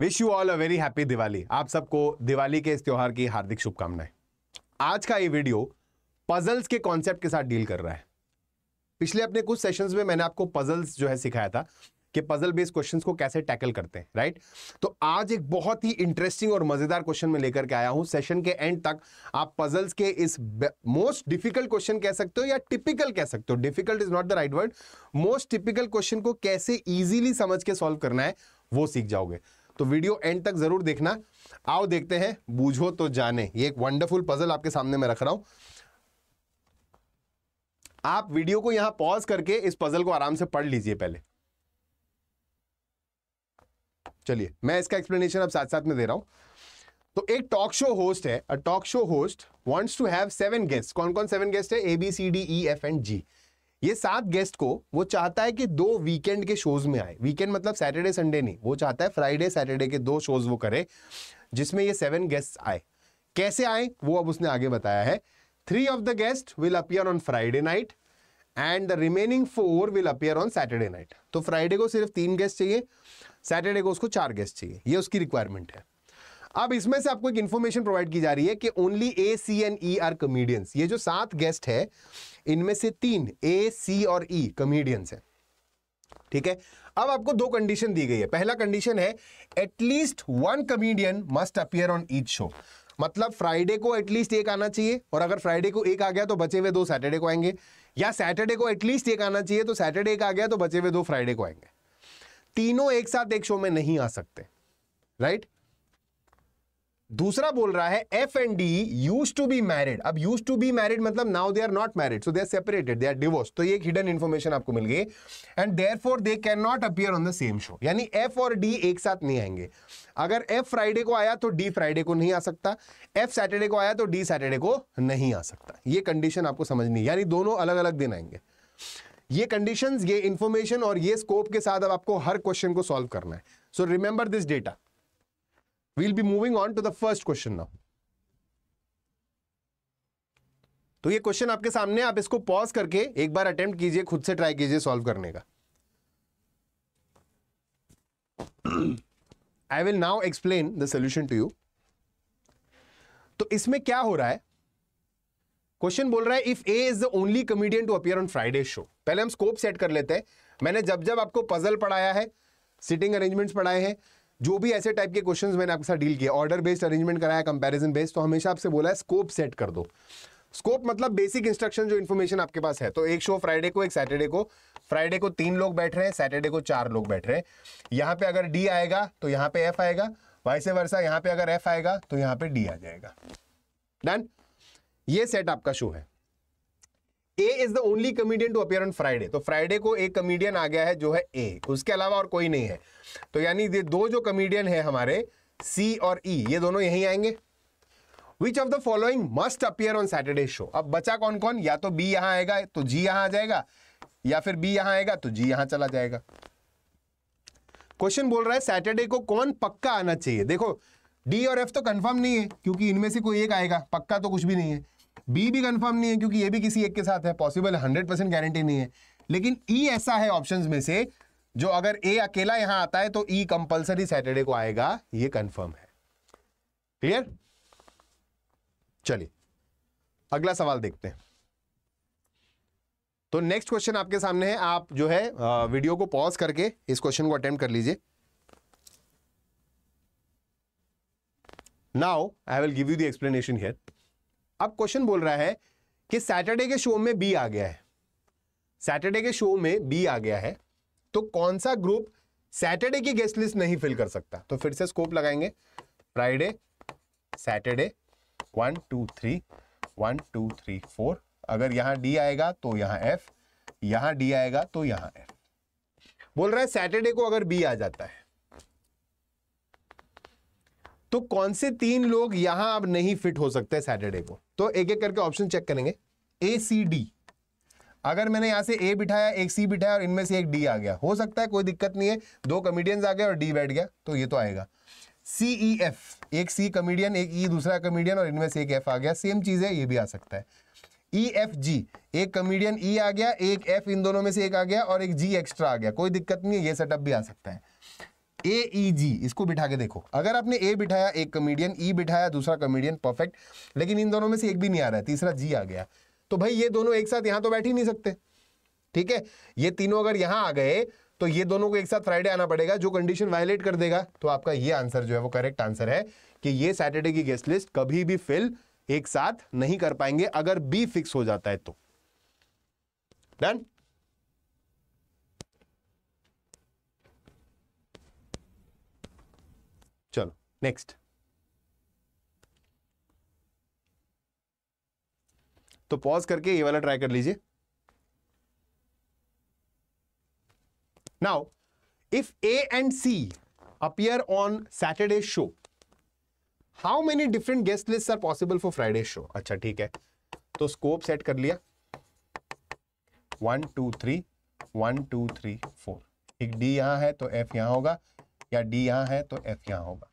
Wish you all a very happy Diwali. आप सबको दिवाली के इस त्योहार की हार्दिक शुभकामनाएं। आज का ये वीडियो पजल्स के कॉन्सेप्ट के साथ डील कर रहा है। पिछले अपने कुछ सेशंस में मैंने आपको पजल्स जो है सिखाया था कि पजल बेस्ड क्वेश्चंस को कैसे टैकल करते हैं, राइट। तो आज एक बहुत ही इंटरेस्टिंग और मजेदार क्वेश्चन में लेकर के आया हूं। सेशन के एंड तक आप पजल्स के इस मोस्ट डिफिकल्ट क्वेश्चन कह सकते हो या टिपिकल कह सकते हो, difficult is not the right word, most typical question को कैसे इजीली समझ के सॉल्व करना है वो सीख जाओगे। तो वीडियो एंड तक जरूर देखना। आओ देखते हैं, बूझो तो जाने। ये एक वंडरफुल पजल आपके सामने मैं रख रहा हूं। आप वीडियो को यहां पॉज करके इस पजल को आराम से पढ़ लीजिए पहले। चलिए मैं इसका एक्सप्लेनेशन अब साथ साथ में दे रहा हूं। तो एक टॉक शो होस्ट है, a talk show host wants to have 7 guest. कौन कौन 7 गेस्ट है? A B C D E F and G. ये 7 गेस्ट को वो चाहता है कि 2 वीकेंड के शोज में आए। वीकेंड मतलब सैटरडे संडे नहीं, वो चाहता है फ्राइडे सैटरडे के 2 शोज वो करे जिसमें ये 7 गेस्ट आए। कैसे आए वो अब उसने आगे बताया है। 3 of the guest will appear on Friday night and the remaining 4 will appear on Saturday night. तो फ्राइडे को सिर्फ 3 गेस्ट चाहिए, सैटरडे को उसको 4 गेस्ट चाहिए। ये उसकी रिक्वायरमेंट है। अब इसमें से आपको एक इंफॉर्मेशन प्रोवाइड की जा रही है कि only A C and E are comedians. ये जो 7 गेस्ट है इनमें से 3 ए सी और ई कॉमेडियंस है, ठीक है। अब आपको 2 कंडीशन दी गई है। पहला कंडीशन है at least 1 comedian must appear on each show. मतलब फ्राइडे को एटलीस्ट 1 आना चाहिए, और अगर फ्राइडे को 1 आ गया तो बचे हुए 2 सैटरडे को आएंगे, या सैटरडे को एटलीस्ट 1 आना चाहिए तो सैटरडे 1 आ गया तो बचे हुए 2 फ्राइडे को आएंगे। तीनों एक साथ एक शो में नहीं आ सकते, राइट। दूसरा बोल रहा है F and D used to be married. अब यूज्ड टू बी मैरिड मतलब now they are not married, so they are separated, they are divorce. तो ये एक हिडन इंफॉर्मेशन आपको मिल गई। And therefore they can not appear on the same show. यानी F और डी एक साथ नहीं आएंगे। अगर एफ फ्राइडे को आया तो डी फ्राइडे को नहीं आ सकता, एफ सैटरडे को आया तो डी सैटरडे को नहीं आ सकता। ये कंडीशन आपको समझनी है, यानी दोनों अलग अलग दिन आएंगे। ये कंडीशंस, ये इंफॉर्मेशन और ये स्कोप के साथ अब आपको हर क्वेश्चन को सॉल्व करना है। So remember this data. We'll be moving on to the first question now. तो ये क्वेश्चन आपके सामने, आप इसको पॉज करके एक बार अटेम्प्ट कीजिए, खुद से ट्राई कीजिए सॉल्व करने का। I will now explain the solution to you. तो इसमें क्या हो रहा है? क्वेश्चन बोल रहा है if A is the only comedian to appear on Friday show. पहले हम स्कोप सेट कर लेते हैं। मैंने जब जब आपको पजल पढ़ाया है, सिटिंग अरेंजमेंट्स पढ़ाए हैं, जो भी ऐसे टाइप के क्वेश्चंस मैंने आपके साथ डील किया, ऑर्डर बेस्ड अरेंजमेंट कराया, कंपैरिजन बेस्ड, तो हमेशा आपसे बोला है स्कोप सेट कर दो। स्कोप मतलब बेसिक इंस्ट्रक्शन, जो इन्फॉर्मेशन आपके पास है। तो एक शो फ्राइडे को, एक सैटरडे को। फ्राइडे को 3 लोग बैठ रहे हैं, सैटरडे को 4 लोग बैठ रहे हैं। यहां पे अगर डी आएगा तो यहां पे एफ आएगा, वाइस वर्सा। यहां पे अगर एफ आएगा तो यहां पे डी आ जाएगा। डन। ये सेट आपका शो है। A is the only comedian to appear on Friday. तो फ्राइडे को एक कॉमेडियन आ गया है जो है ए, उसके अलावा और कोई नहीं है। तो यानी ये 2 जो कॉमेडियन है हमारे सी और ई, ये दोनों यहीं आएंगे। Which of the following must appear on Saturday show. अब बचा कौन कौन? या तो बी यहां आएगा तो जी यहां आ जाएगा, या फिर बी यहां आएगा तो जी यहां चला जाएगा। क्वेश्चन बोल रहा है सैटरडे को कौन पक्का आना चाहिए। देखो डी और एफ तो कंफर्म नहीं है क्योंकि इनमें से कोई एक आएगा, पक्का तो कुछ भी नहीं है। बी भी कंफर्म नहीं है क्योंकि ये भी किसी एक के साथ है, पॉसिबल 100% गारंटी नहीं है। लेकिन ई ऐसा है ऑप्शंस में से जो अगर ए अकेला यहां आता है तो ई कंपलसरी सैटरडे को आएगा, ये कंफर्म है। क्लियर? चलिए अगला सवाल देखते हैं। तो नेक्स्ट क्वेश्चन आपके सामने है। आप जो है वीडियो को पॉज करके इस क्वेश्चन को अटेम्प्ट कर लीजिए। Now I will give you the explanation here. अब क्वेश्चन बोल रहा है कि सैटरडे के शो में बी आ गया है, सैटरडे के शो में बी आ गया है, तो कौन सा ग्रुप सैटरडे की गेस्ट लिस्ट नहीं फिल कर सकता। तो फिर से स्कोप लगाएंगे, फ्राइडे सैटरडे 1 2 3 1 2 3 4। अगर यहां डी आएगा तो यहां एफ, यहां डी आएगा तो यहां एफ। बोल रहा है सैटरडे को अगर बी आ जाता है तो कौन से 3 लोग यहां अब नहीं फिट हो सकते सैटरडे को। तो एक एक करके ऑप्शन चेक करेंगे। ए सी डी, अगर मैंने यहां से ए बिठाया, एक सी बिठाया और इनमें से एक डी आ गया, हो सकता है, कोई दिक्कत नहीं है। 2 कॉमेडियंस आ गए और डी बैठ गया तो ये तो आएगा। सी ई एफ, एक सी कॉमेडियन, एक ई दूसरा कॉमेडियन और इनमें से एक एफ आ गया, सेम चीज है, ये भी आ सकता है। ई एफ जी, एक कॉमेडियन ई आ गया, एक एफ इन दोनों में से एक आ गया और एक जी एक्स्ट्रा आ गया, कोई दिक्कत नहीं है, ये सेटअप भी आ सकता है। AEG, इसको बिठा के देखो, अगर आपने A बिठाया एक कॉमेडियन, E बिठाया दूसरा कॉमेडियन, परफेक्ट, लेकिन इन दोनों में से एक भी नहीं आ रहा है, तीसरा G आ गया, तो भाई ये दोनों एक साथ यहां तो बैठ ही नहीं सकते, ठीक है। ये तीनों अगर यहां आ गए तो ये दोनों को एक साथ फ्राइडे आना पड़ेगा, जो कंडीशन वायलेट कर देगा। तो आपका ये आंसर जो है वो करेक्ट आंसर है कि ये सैटरडे की गेस्ट लिस्ट कभी भी फिल एक साथ नहीं कर पाएंगे अगर बी फिक्स हो जाता है तो। डन। चलो नेक्स्ट। तो पॉज करके ये वाला ट्राई कर लीजिए। Now if A and C appear on Saturday's show, how many different guest lists are possible for Friday's show? अच्छा ठीक है, तो स्कोप सेट कर लिया, 1 2 3 1 2 3 4, एक D यहां है तो F यहां होगा, या D यहां है तो F यहां होगा।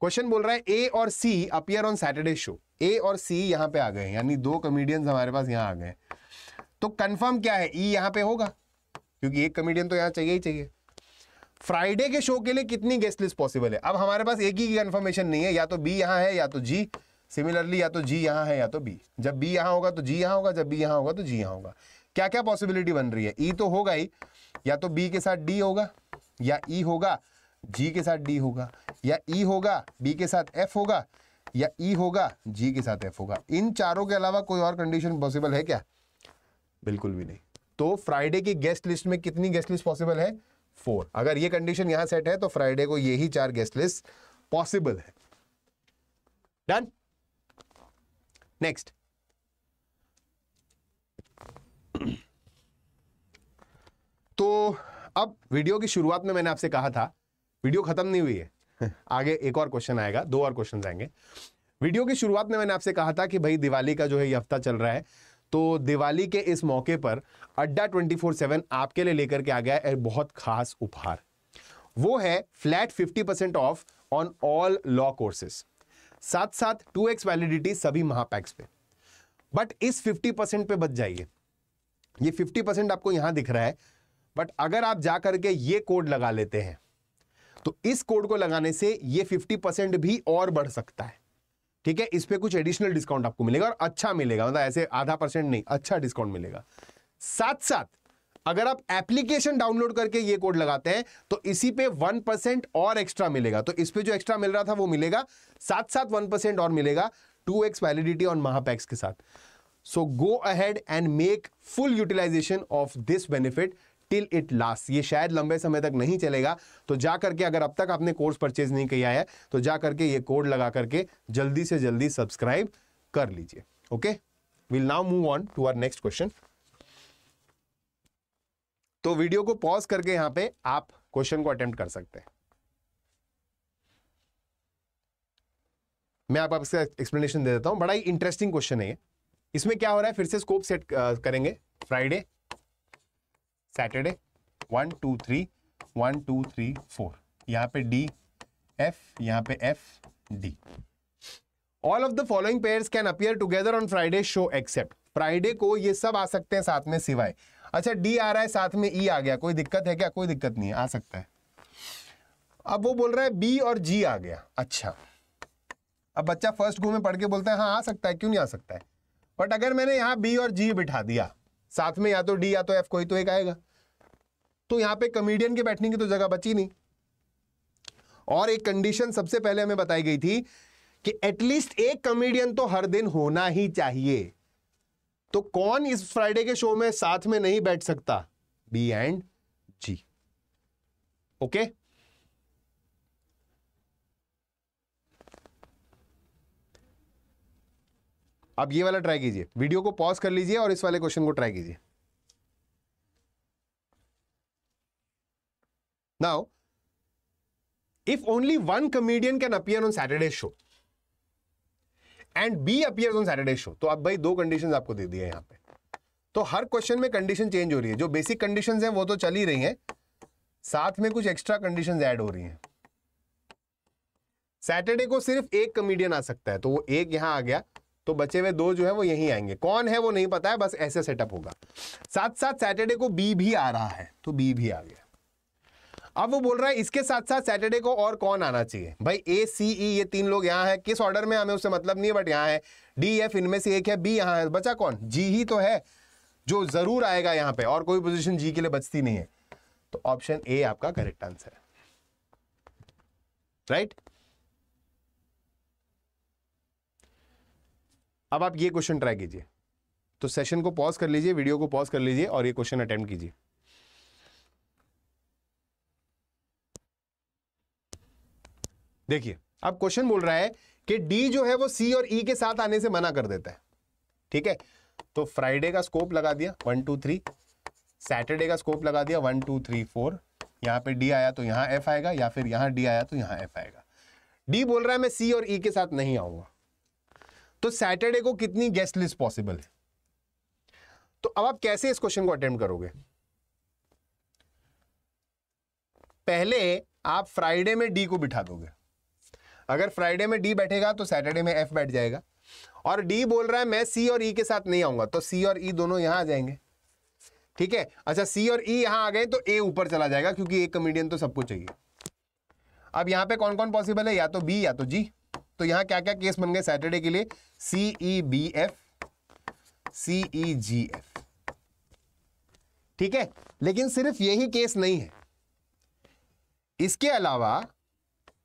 क्वेश्चन बोल रहा है A और C appear on Saturday show, A और C यहां पे आ गए, यानी दो कॉमेडियंस हमारे पास यहां आ गए, तो कंफर्म क्या है, E यहां पे होगा क्योंकि एक कॉमेडियन तो यहां चाहिए ही चाहिए। फ्राइडे के शो के लिए कितनी गेस्ट लिस्ट पॉसिबल है? अब हमारे पास एक ही की कंफर्मेशन नहीं है, या तो बी यहां है या तो जी, सिमिलरली या तो जी यहां है या तो बी। जब बी यहां होगा तो जी यहां होगा, जब बी यहां होगा तो जी यहां होगा। क्या क्या पॉसिबिलिटी बन रही है? ई तो होगा ही, या तो बी के साथ डी होगा, या ई होगा जी के साथ डी होगा, या ई होगा बी के साथ एफ होगा, या ई होगा जी के साथ एफ होगा। इन चारों के अलावा कोई और कंडीशन पॉसिबल है क्या? बिल्कुल भी नहीं। तो फ्राइडे की गेस्ट लिस्ट में कितनी गेस्ट लिस्ट पॉसिबल है? 4। अगर ये कंडीशन यहां सेट है तो फ्राइडे को यही 4 गेस्ट लिस्ट पॉसिबल है। डन। नेक्स्ट। तो अब वीडियो की शुरुआत में मैंने आपसे कहा था, वीडियो खत्म नहीं हुई है, आगे एक और क्वेश्चन आएगा, 2 और क्वेश्चन आएंगे। वीडियो की शुरुआत में मैंने आपसे कहा था कि भाई दिवाली का जो है ये हफ्ता चल रहा है, तो दिवाली के इस मौके पर अड्डा 24/7 आपके लिए लेकर के आ गया है बहुत खास उपहार। वो है flat 50% of on all law courses, साथ साथ 2x वैलिडिटी सभी महापैक्स पे। बट इस 50% पे बच जाइए, ये 50% आपको यहां दिख रहा है, बट अगर आप जा करके ये कोड लगा लेते हैं तो इस कोड को लगाने से ये 50% भी और बढ़ सकता है, ठीक है। इस पे कुछ एडिशनल डिस्काउंट आपको मिलेगा और अच्छा मिलेगा, मतलब ऐसे आधा % नहीं, अच्छा डिस्काउंट मिलेगा। साथ साथ अगर आप एप्लीकेशन डाउनलोड करके ये कोड लगाते हैं तो इसी पे 1% और एक्स्ट्रा मिलेगा। तो इस पे जो एक्स्ट्रा मिल रहा था वो मिलेगा, साथ साथ 1% और मिलेगा 2x वैलिडिटी ऑन महापैक्स के साथ। So go ahead and make full utilization of this benefit till it last. ये शायद लंबे समय तक नहीं चलेगा, तो जा करके अगर अब तक आपने कोर्स परचेज नहीं किया है तो जा करके ये कोड लगा करके जल्दी से जल्दी सब्सक्राइब कर लीजिए। Okay, will now move on to our next question. तो वीडियो को पॉज करके यहां पे आप क्वेश्चन को अटेम्प्ट कर सकते हैं। मैं आपको इसका एक्सप्लेनेशन दे देता हूं, बड़ा ही इंटरेस्टिंग क्वेश्चन है ये। इसमें क्या हो रहा है, फिर से स्कोप सेट करेंगे, फ्राइडे सैटरडे 1 2 3 1 2 3 4, यहां पे डी एफ, यहां पे F D. All of the following pairs can appear together on Friday show except. Friday को ये सब आ सकते हैं साथ में सिवाय, अच्छा डी आ रहा है साथ में ई आ गया, कोई दिक्कत है क्या? कोई दिक्कत नहीं है, आ सकता है। अब वो बोल रहा है बी और जी आ गया, अच्छा अब बच्चा फर्स्ट गो में पढ़ के बोलता है हाँ आ सकता है, क्यों नहीं आ सकता है। बट अगर मैंने यहां बी और जी बिठा दिया साथ में, या तो डी या तो एफ, कोई तो एक आएगा, तो यहां पे कॉमेडियन के बैठने की तो जगह बची नहीं। और एक कंडीशन सबसे पहले हमें बताई गई थी कि एटलीस्ट एक कॉमेडियन तो हर दिन होना ही चाहिए। तो कौन इस फ्राइडे के शो में साथ में नहीं बैठ सकता? B and ji. ओके, अब ये वाला ट्राई कीजिए, वीडियो को पॉज कर लीजिए और इस वाले क्वेश्चन को ट्राई कीजिए। Now if only one comedian can appear on Saturday show and B appears on Saturday show, तो अब भाई 2 कंडीशंस आपको दे दिए यहां पे। तो हर क्वेश्चन में कंडीशन चेंज हो रही है, जो बेसिक कंडीशंस हैं वो तो चल ही रही हैं, साथ में कुछ एक्स्ट्रा कंडीशंस ऐड हो रही हैं। सैटरडे को सिर्फ एक कॉमेडियन आ सकता है, तो वो एक यहां आ गया, तो बचे हुए 2 जो है वो यहीं आएंगे। कौन है वो नहीं पता है, बस ऐसे सेटअप होगा। साथ साथ सैटरडे को बी भी आ रहा है, तो बी भी आ गया। अब वो बोल रहा है इसके साथ साथ सैटरडे को और कौन आना चाहिए। भाई ए सी ई ये 3 लोग यहाँ है, किस ऑर्डर में हमें उससे मतलब नहीं है, बट यहाँ है डी एफ इनमें से एक है, बी यहाँ है, बचा कौन, जी ही तो है जो जरूर आएगा यहाँ पे, और कोई पोजीशन जी के लिए बचती नहीं है। तो ऑप्शन ए आपका करेक्ट आंसर है, राइट। अब आप ये क्वेश्चन ट्राई कीजिए, तो सेशन को पॉज कर लीजिए, वीडियो को पॉज कर लीजिए और ये क्वेश्चन अटेम्प्ट कीजिए। देखिए अब क्वेश्चन बोल रहा है कि डी जो है वो सी और ई के साथ आने से मना कर देता है, ठीक है। तो फ्राइडे का स्कोप लगा दिया 1 2 3, सैटरडे का स्कोप लगा दिया 1 2 3 4, यहां पे डी आया तो यहां एफ आएगा, या फिर यहां डी आया तो यहां एफ आएगा। डी बोल रहा है मैं सी और ई के साथ नहीं आऊंगा, तो सैटरडे को कितनी गेस्ट लिस्ट पॉसिबल है। तो अब आप कैसे इस क्वेश्चन को अटेम्प्ट करोगे। पहले आप फ्राइडे में डी को बिठा दोगे, अगर फ्राइडे में डी बैठेगा तो सैटरडे में एफ बैठ जाएगा, और डी बोल रहा है मैं सी और ई के साथ नहीं आऊंगा, तो सी और ई दोनों यहां आ जाएंगे, ठीक है। अच्छा सी और ई यहां आ गए तो ए ऊपर चला जाएगा, क्योंकि एक कॉमेडियन तो सबको चाहिए। अब यहां पे कौन कौन पॉसिबल है, या तो बी या तो जी। तो यहां क्या क्या केस बन गए सैटरडे के लिए, सी ई बी एफ, सी ई जी एफ, ठीक है। लेकिन सिर्फ यही केस नहीं है, इसके अलावा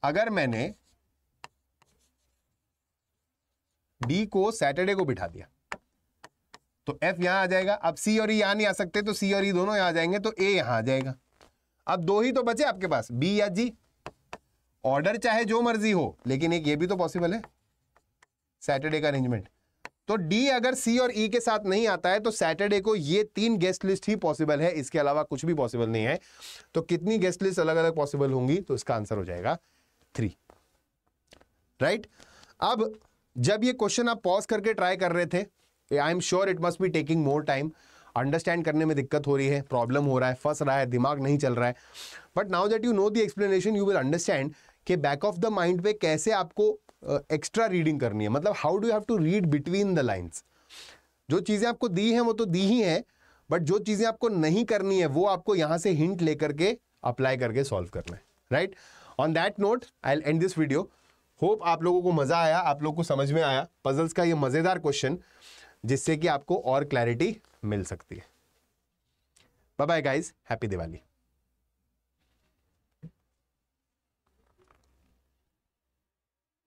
अगर मैंने डी को सैटरडे को बिठा दिया तो एफ यहां आ जाएगा। अब सी और ई यहां नहीं आ सकते, तो सी और ई दोनों यहां आ जाएंगे, तो ए यहां आ जाएगा। अब दो ही तो बचे आपके पास, बी या जी। ऑर्डर चाहे जो मर्जी हो, लेकिन एक ये भी तो पॉसिबल है सैटरडे का अरेंजमेंट। तो डी अगर सी और ई के साथ नहीं आता है तो सैटरडे को ये 3 गेस्ट लिस्ट ही पॉसिबल है, इसके अलावा कुछ भी पॉसिबल नहीं है। तो कितनी गेस्ट लिस्ट अलग अलग पॉसिबल होंगी, तो इसका आंसर हो जाएगा 3, राइट। अब जब ये क्वेश्चन आप पॉज करके ट्राई कर रहे थे, I am sure it must be taking more time, understand करने में दिक्कत हो रही है, प्रॉब्लम हो रहा है, फंस रहा है, दिमाग नहीं चल रहा है। But now that you know the explanation you will understand कि बैक ऑफ द माइंड पे कैसे आपको एक्स्ट्रा रीडिंग करनी है, मतलब how do you have to read between the lines. जो चीजें आपको दी हैं वो तो दी ही हैं, बट जो चीजें आपको नहीं करनी है वो आपको यहां से हिंट लेकर के अप्लाई करके सॉल्व करना है, right. On that note I will and this video. Hope आप लोगों को मजा आया, आप लोगों को समझ में आया पजल्स का ये मजेदार क्वेश्चन, जिससे कि आपको और क्लैरिटी मिल सकती है। Bye bye guys, happy Diwali.